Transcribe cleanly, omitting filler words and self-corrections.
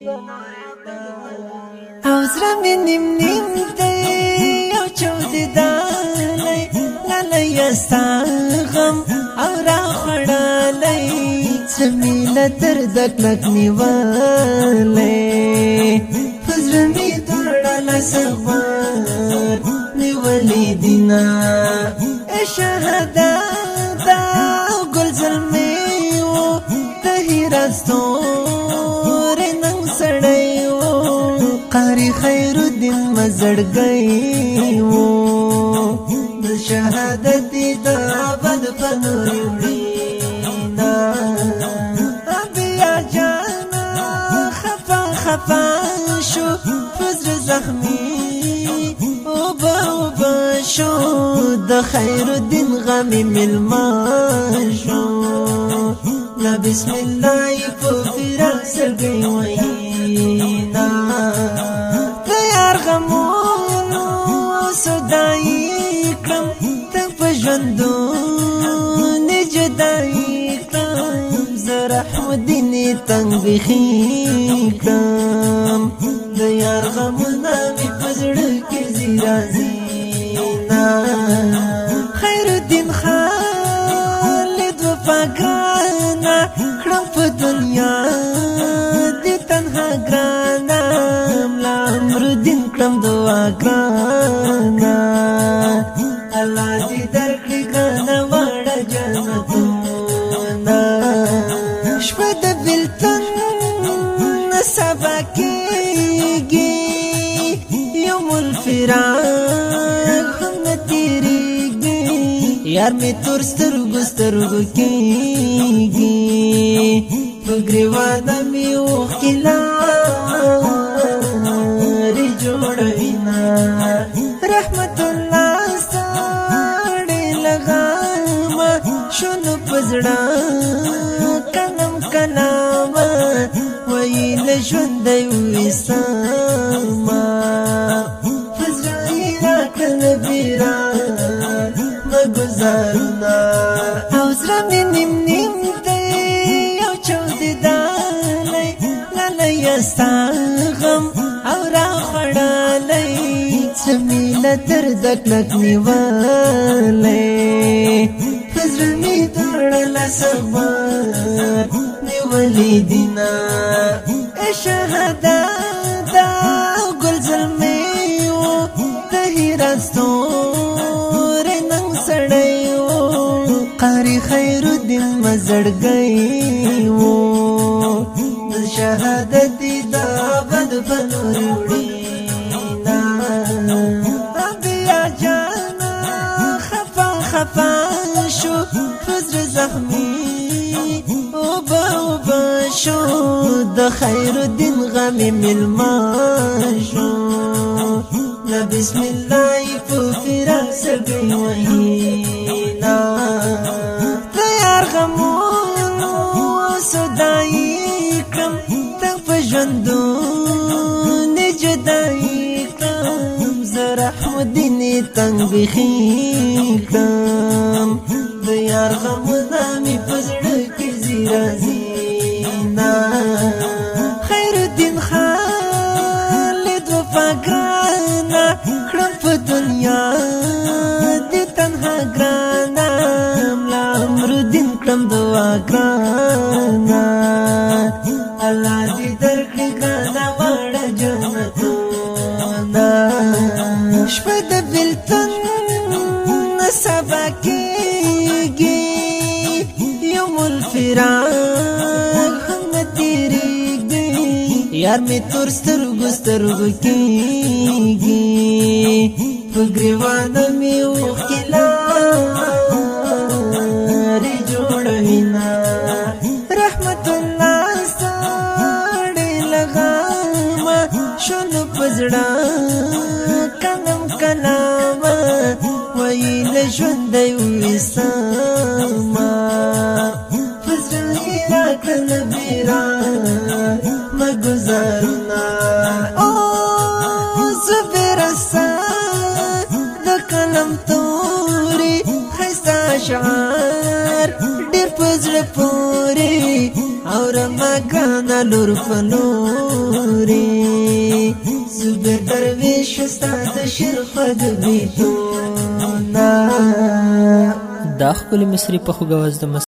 او زړه مې نیم نیم دی یو چاودیدلی لالی ستا غم او راخوړلی څه مې له درده کلک نیولی په زړه مې دواړه لاسه غوار نیولي دینه ای شهدا دا ګل زلمې و د هرات ستوری ننګ سړی و قاری خیرالدین مزړګی و د شهادت د ابد په نوري وړینا بیا جانا خفا خفا شو فزر زخمی اوبا شو د خیرالدین غمی ملمان شو لا بسم الله په فراق سرګي وینا تیار غمونو سودای کړم ته په ژوندو نه جدای کړم زه رحمدین تنګ بخي کړم تیار غمونه مې په زړه کې زیرازینا خیرالدین خالد وفاګانا کړم په دنیا دې تنها ګرانا ملا امرالدین کړم دعا ګرانا الله دې درکړي ګرانا واړه جنتونه شپه د بېلتون سبا کېږي یوم الفراق هم نه تېرېږي یار مې تور سترګو سترګو کېږي په ګریوانه مې اوښکې لارې جوړوینه رحمت الله ساړې لغامه شونو په زړه کلم کلامه ویل ژوندی ویسامه په زړه یې راکړه نبیران مګزارونه او زړه مې نیم نیم دی یو چاودیدلی لالی ستا غم او راخوړلی څه مې له درده کلک نیولی په زړه مې دواړه لاسه غوار نیولي دینه ای شهدا دا ګل زلمې و د هرات ستوری ننګ سړی و قاری خیرالدین مزړګی و د شهادت د ابد په نوري وړینا بیا جانا خفا خفا شو فزر زخمی اوبا شو د خیرالدین غمی ملمان شو لا بسم الله په فراق سرګي وینا تیار غمونو سودای کړم ته په ژوندو نه جدای کړم زه رحمدین تنګ بخي کړم تیار غمونه مې په زړه کې زیرازینا خیرالدین خالد وفاګانا کړم په دنیا دې تنها ګرانا ملا امرالدین کړم دعا ګرانا الله دې درکړي ګرانا واړه جنتونه شپه د بېلتون سبا کېږي یوم الفراق هم نه تېرېږي یار مې تور سترګو سترګو کېږي په ګریوانه مې اوښکې لارې جوړوینه رحمت الله ساړې لغامه شونو په زړه کلم کلامه ویل ژوندی ویسامه په زړه یې راکړه نبیران مګزارونه زبیره ستا د قلم تورې ښایسته اشعار ډېر په زړه پورې اور مگانا لور پنوری زبیر درویش استاد شیر خود بیتونا دا خپل مصری په خوږ آواز د